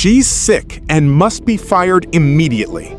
She's sick and must be fired immediately.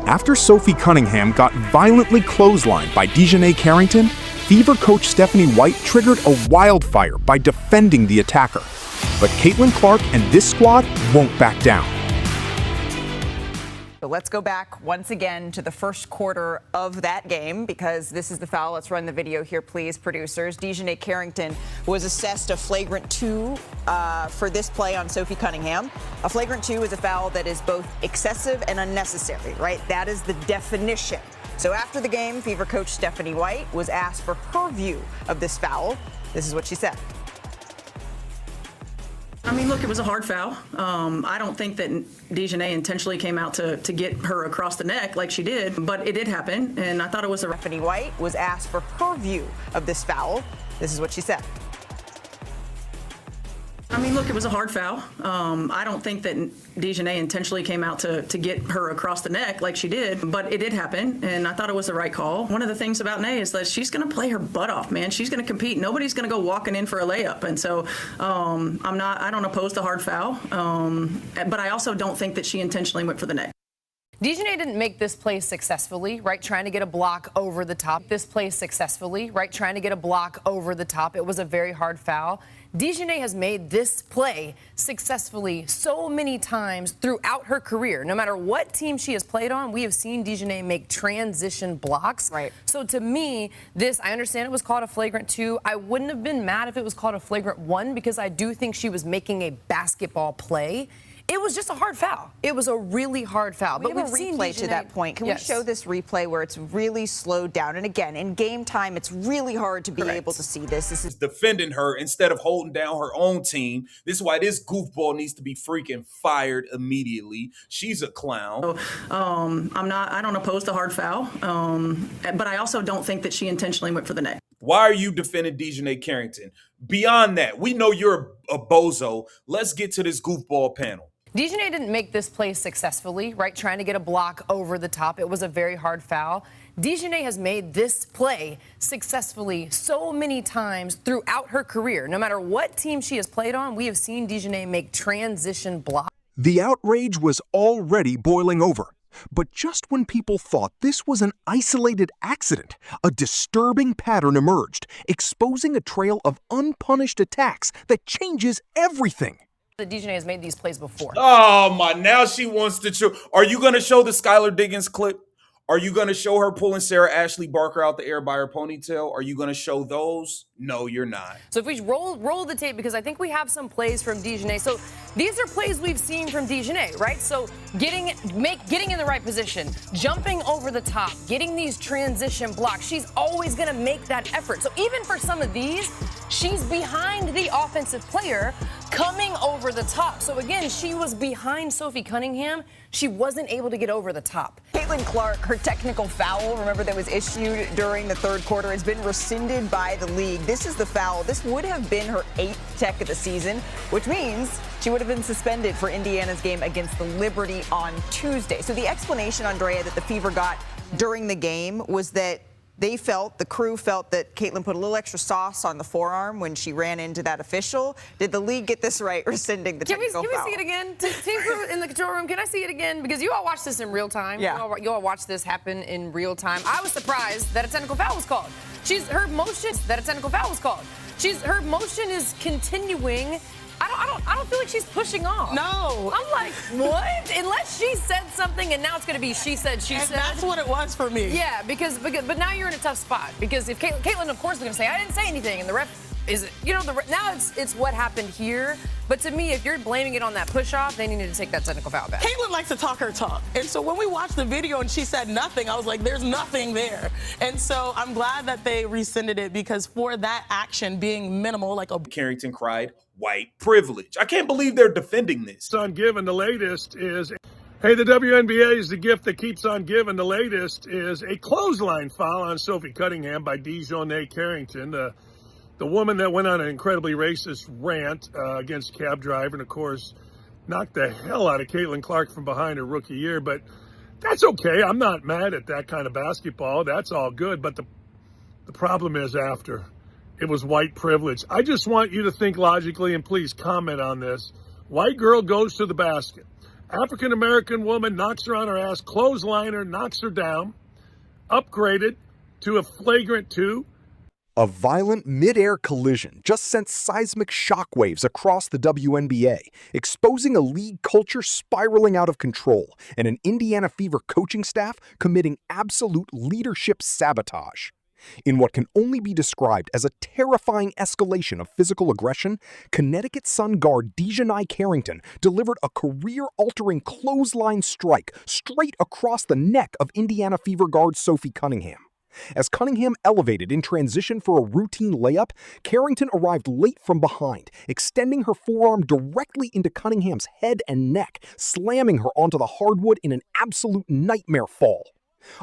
After Sophie Cunningham got violently clotheslined by DiJonai Carrington, Fever coach Stephanie White triggered a wildfire by defending the attacker. But Caitlin Clark and this squad won't back down. So let's go back once again to the first quarter of that game, because this is the foul. Let's run the video here, please, producers. DiJonai Carrington was assessed a flagrant 2 for this play on Sophie Cunningham. A flagrant 2 is a foul that is both excessive and unnecessary, right? That is the definition. So after the game, Fever coach Stephanie White was asked for her view of this foul. This is what she said. I mean, look, it was a hard foul. I don't think that DiJonai intentionally came out to get her across the neck like she did, but it did happen, and I thought it was a... Stephanie White was asked for her view of this foul. This is what she said. I mean, look, it was a hard foul. I don't think that DiJonai intentionally came out to get her across the neck like she did, but it did happen, and I thought it was the right call. One of the things about Nay is that she's going to play her butt off, man. She's going to compete. Nobody's going to go walking in for a layup, and so I don't oppose the hard foul, but I also don't think that she intentionally went for the neck. DiJonai didn't make this play successfully, right? Trying to get a block over the top. This play successfully, right? Trying to get a block over the top. It was a very hard foul. DiJonai has made this play successfully so many times throughout her career. No matter what team she has played on, we have seen DiJonai make transition blocks. Right. So to me, I understand it was called a flagrant 2. I wouldn't have been mad if it was called a flagrant 1, because I do think she was making a basketball play. It was just a hard foul. It was a really hard foul. But we've seen replay to that point. Can we show this replay where it's really slowed down? And again, in game time, it's really hard to be able to see this. This is defending her instead of holding down her own team. This is why this goofball needs to be freaking fired immediately. She's a clown. So, I don't oppose the hard foul, but I also don't think that she intentionally went for the neck. Why are you defending DiJonai Carrington? Beyond that, we know you're a bozo. Let's get to this goofball panel. DiJonai didn't make this play successfully, right? Trying to get a block over the top. It was a very hard foul. DiJonai has made this play successfully so many times throughout her career. No matter what team she has played on, we have seen DiJonai make transition blocks. The outrage was already boiling over. But just when people thought this was an isolated accident, a disturbing pattern emerged, exposing a trail of unpunished attacks that changes everything. DiJonai has made these plays before. Oh my, now she wants to show. Are you going to show the Skylar Diggins clip? Are you going to show her pulling Sarah Ashley Barker out the air by her ponytail? Are you going to show those? No, you're not. So if we roll the tape, because I think we have some plays from DiJonai. So these are plays we've seen from DiJonai, right? So getting in the right position, jumping over the top, getting these transition blocks. She's always going to make that effort. So even for some of these, she's behind the offensive player coming over the top. So again, she was behind Sophie Cunningham. She wasn't able to get over the top. Caitlin Clark, her technical foul, remember, that was issued during the third quarter, has been rescinded by the league. This is the foul. This would have been her 8th tech of the season, which means she would have been suspended for Indiana's game against the Liberty on Tuesday. So the explanation, Andrea, that the Fever got during the game was that the crew felt that Caitlin put a little extra sauce on the forearm when she ran into that official. Did the league get this right, rescinding the technical foul? Can we see it again? Team crew in the control room, can I see it again? Because you all watch this in real time. Yeah. You all watch this happen in real time. I was surprised that a technical foul was called. Her motion is continuing. I don't feel like she's pushing off. No. I'm like, what? Unless she said something, and now it's going to be she said. That's what it was for me. Yeah, but now you're in a tough spot, because if Caitlin, of course, is going to say, I didn't say anything, and the ref is, now it's what happened here. But to me, if you're blaming it on that push-off, they needed to take that technical foul back. Caitlin likes to talk her talk. And so when we watched the video and she said nothing, I was like, there's nothing there. And so I'm glad that they rescinded it, because for that action being minimal, like Carrington cried, white privilege. I can't believe they're defending this. On giving, the latest is, hey, the WNBA is the gift that keeps on giving. The latest is a clothesline foul on Sophie Cunningham by DiJonai Carrington, the woman that went on an incredibly racist rant against cab driver, and of course knocked the hell out of Caitlin Clark from behind her rookie year. But that's okay. I'm not mad at that kind of basketball. That's all good. But the problem is after. It was white privilege. I just want you to think logically, and please comment on this. White girl goes to the basket. African American woman knocks her on her ass, clothesliner, knocks her down, upgraded to a flagrant 2. A violent mid-air collision just sent seismic shockwaves across the WNBA, exposing a league culture spiraling out of control and an Indiana Fever coaching staff committing absolute leadership sabotage. In what can only be described as a terrifying escalation of physical aggression, Connecticut Sun guard DiJonai Carrington delivered a career-altering clothesline strike straight across the neck of Indiana Fever guard Sophie Cunningham. As Cunningham elevated in transition for a routine layup, Carrington arrived late from behind, extending her forearm directly into Cunningham's head and neck, slamming her onto the hardwood in an absolute nightmare fall.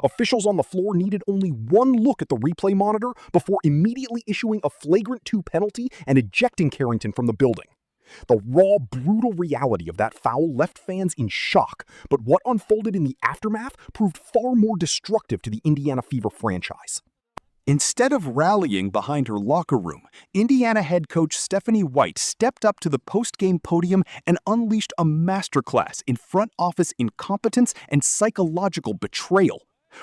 Officials on the floor needed only one look at the replay monitor before immediately issuing a flagrant 2 penalty and ejecting Carrington from the building. The raw, brutal reality of that foul left fans in shock, but what unfolded in the aftermath proved far more destructive to the Indiana Fever franchise. Instead of rallying behind her locker room, Indiana head coach Stephanie White stepped up to the post-game podium and unleashed a masterclass in front office incompetence and psychological betrayal.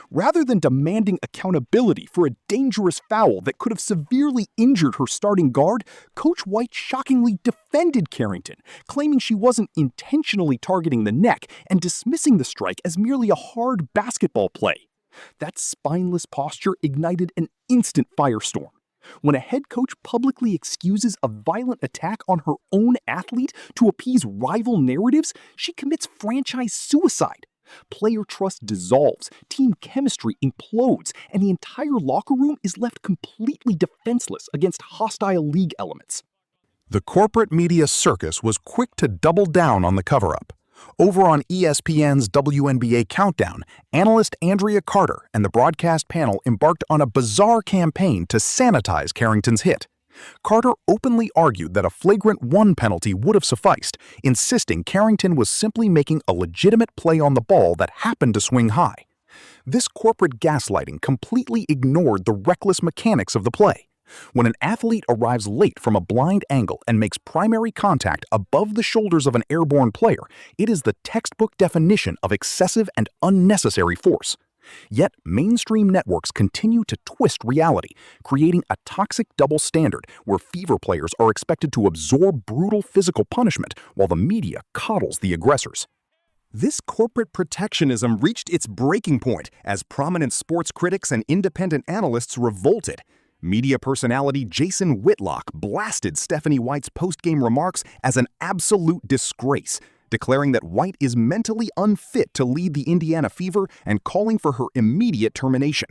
Rather than demanding accountability for a dangerous foul that could have severely injured her starting guard, Coach White shockingly defended Carrington, claiming she wasn't intentionally targeting the neck and dismissing the strike as merely a hard basketball play. That spineless posture ignited an instant firestorm. When a head coach publicly excuses a violent attack on her own athlete to appease rival narratives, she commits franchise suicide. Player trust dissolves, team chemistry implodes, and the entire locker room is left completely defenseless against hostile league elements. The corporate media circus was quick to double down on the cover-up. Over on ESPN's WNBA Countdown, analyst Andrea Carter and the broadcast panel embarked on a bizarre campaign to sanitize Carrington's hit. Carter openly argued that a flagrant 1 penalty would have sufficed, insisting Carrington was simply making a legitimate play on the ball that happened to swing high. This corporate gaslighting completely ignored the reckless mechanics of the play. When an athlete arrives late from a blind angle and makes primary contact above the shoulders of an airborne player, it is the textbook definition of excessive and unnecessary force. Yet, mainstream networks continue to twist reality, creating a toxic double standard where Fever players are expected to absorb brutal physical punishment while the media coddles the aggressors. This corporate protectionism reached its breaking point as prominent sports critics and independent analysts revolted. Media personality Jason Whitlock blasted Stephanie White's post-game remarks as an absolute disgrace, declaring that White is mentally unfit to lead the Indiana Fever and calling for her immediate termination.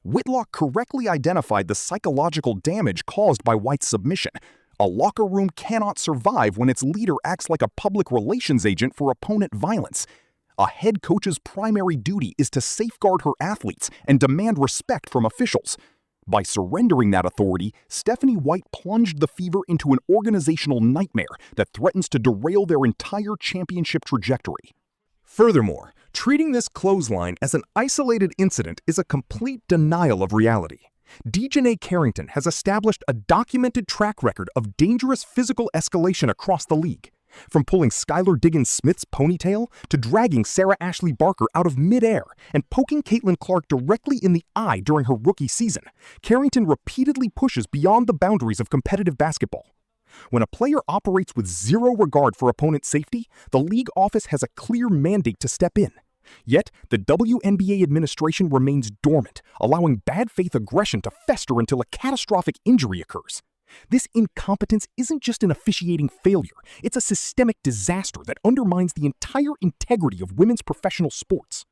Whitlock correctly identified the psychological damage caused by White's submission. A locker room cannot survive when its leader acts like a public relations agent for opponent violence. A head coach's primary duty is to safeguard her athletes and demand respect from officials. By surrendering that authority, Stephanie White plunged the Fever into an organizational nightmare that threatens to derail their entire championship trajectory. Furthermore, treating this clothesline as an isolated incident is a complete denial of reality. DiJonai Carrington has established a documented track record of dangerous physical escalation across the league. From pulling Skylar Diggins-Smith's ponytail to dragging Sarah Ashley Barker out of midair and poking Caitlin Clark directly in the eye during her rookie season, Carrington repeatedly pushes beyond the boundaries of competitive basketball. When a player operates with zero regard for opponent safety, the league office has a clear mandate to step in. Yet, the WNBA administration remains dormant, allowing bad faith aggression to fester until a catastrophic injury occurs. This incompetence isn't just an officiating failure, it's a systemic disaster that undermines the entire integrity of women's professional sports.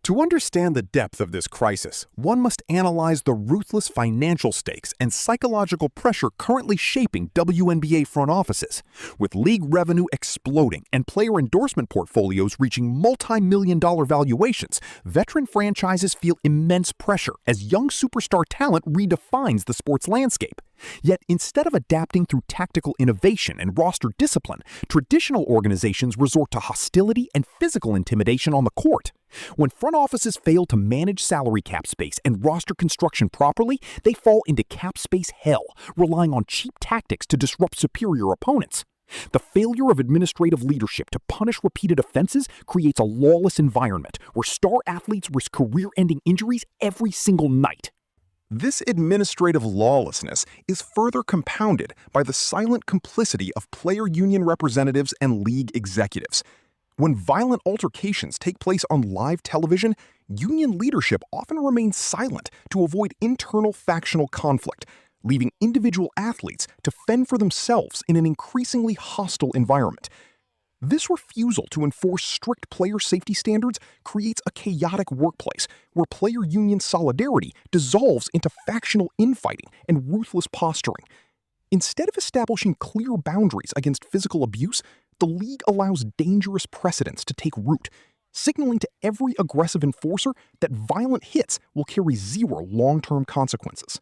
To understand the depth of this crisis, one must analyze the ruthless financial stakes and psychological pressure currently shaping WNBA front offices. With league revenue exploding and player endorsement portfolios reaching multi-million-dollar valuations, veteran franchises feel immense pressure as young superstar talent redefines the sports landscape. Yet, instead of adapting through tactical innovation and roster discipline, traditional organizations resort to hostility and physical intimidation on the court. When front offices fail to manage salary cap space and roster construction properly, they fall into cap space hell, relying on cheap tactics to disrupt superior opponents. The failure of administrative leadership to punish repeated offenses creates a lawless environment where star athletes risk career-ending injuries every single night. This administrative lawlessness is further compounded by the silent complicity of player union representatives and league executives. When violent altercations take place on live television, union leadership often remains silent to avoid internal factional conflict, leaving individual athletes to fend for themselves in an increasingly hostile environment. This refusal to enforce strict player safety standards creates a chaotic workplace where player union solidarity dissolves into factional infighting and ruthless posturing. Instead of establishing clear boundaries against physical abuse, the league allows dangerous precedents to take root, signaling to every aggressive enforcer that violent hits will carry zero long-term consequences.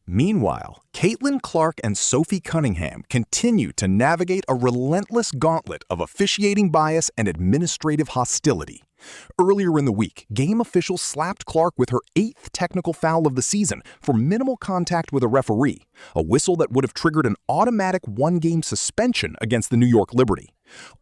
Meanwhile, Caitlin Clark and Sophie Cunningham continue to navigate a relentless gauntlet of officiating bias and administrative hostility. Earlier in the week, game officials slapped Clark with her 8th technical foul of the season for minimal contact with a referee, a whistle that would have triggered an automatic one-game suspension against the New York Liberty.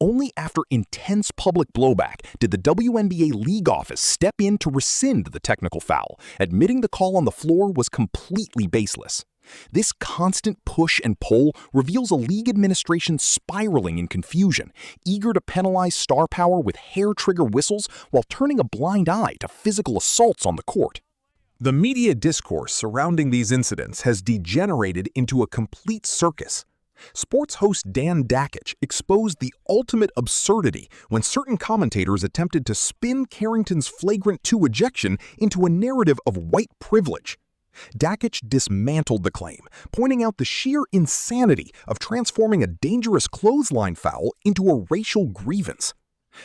Only after intense public blowback did the WNBA league office step in to rescind the technical foul, admitting the call on the floor was completely baseless. This constant push and pull reveals a league administration spiraling in confusion, eager to penalize star power with hair-trigger whistles while turning a blind eye to physical assaults on the court. The media discourse surrounding these incidents has degenerated into a complete circus. Sports host Dan Dakich exposed the ultimate absurdity when certain commentators attempted to spin Carrington's Flagrant 2 ejection into a narrative of white privilege. Dakich dismantled the claim, pointing out the sheer insanity of transforming a dangerous clothesline foul into a racial grievance.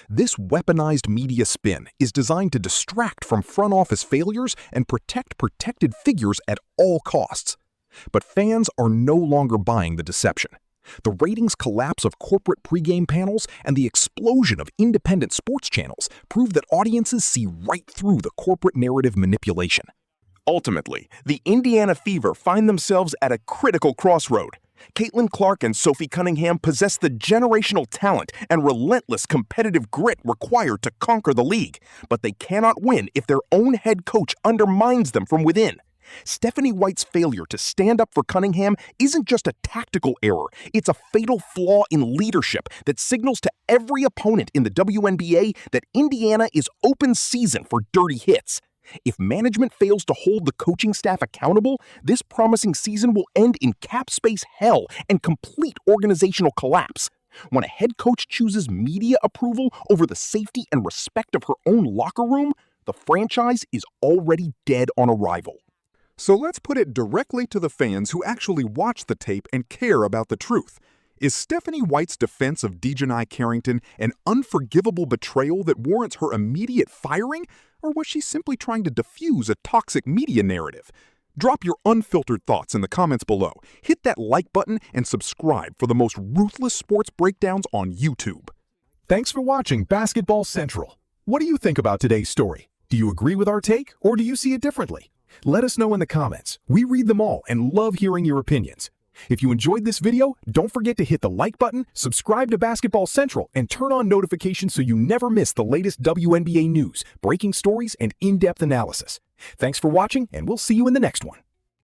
This weaponized media spin is designed to distract from front office failures and protect protected figures at all costs. But fans are no longer buying the deception. The ratings collapse of corporate pregame panels and the explosion of independent sports channels prove that audiences see right through the corporate narrative manipulation. Ultimately, the Indiana Fever find themselves at a critical crossroad. Caitlin Clark and Sophie Cunningham possess the generational talent and relentless competitive grit required to conquer the league, but they cannot win if their own head coach undermines them from within. Stephanie White's failure to stand up for Cunningham isn't just a tactical error, it's a fatal flaw in leadership that signals to every opponent in the WNBA that Indiana is open season for dirty hits. If management fails to hold the coaching staff accountable, this promising season will end in cap space hell and complete organizational collapse. When a head coach chooses media approval over the safety and respect of her own locker room, the franchise is already dead on arrival. So let's put it directly to the fans who actually watch the tape and care about the truth. Is Stephanie White's defense of DiJonai Carrington an unforgivable betrayal that warrants her immediate firing? Or was she simply trying to diffuse a toxic media narrative? Drop your unfiltered thoughts in the comments below. Hit that like button and subscribe for the most ruthless sports breakdowns on YouTube. Thanks for watching Basketball Central. What do you think about today's story? Do you agree with our take or do you see it differently? Let us know in the comments. We read them all and love hearing your opinions. If you enjoyed this video, don't forget to hit the like button, subscribe to Basketball Central, and turn on notifications so you never miss the latest WNBA news, breaking stories, and in-depth analysis. Thanks for watching, and we'll see you in the next one.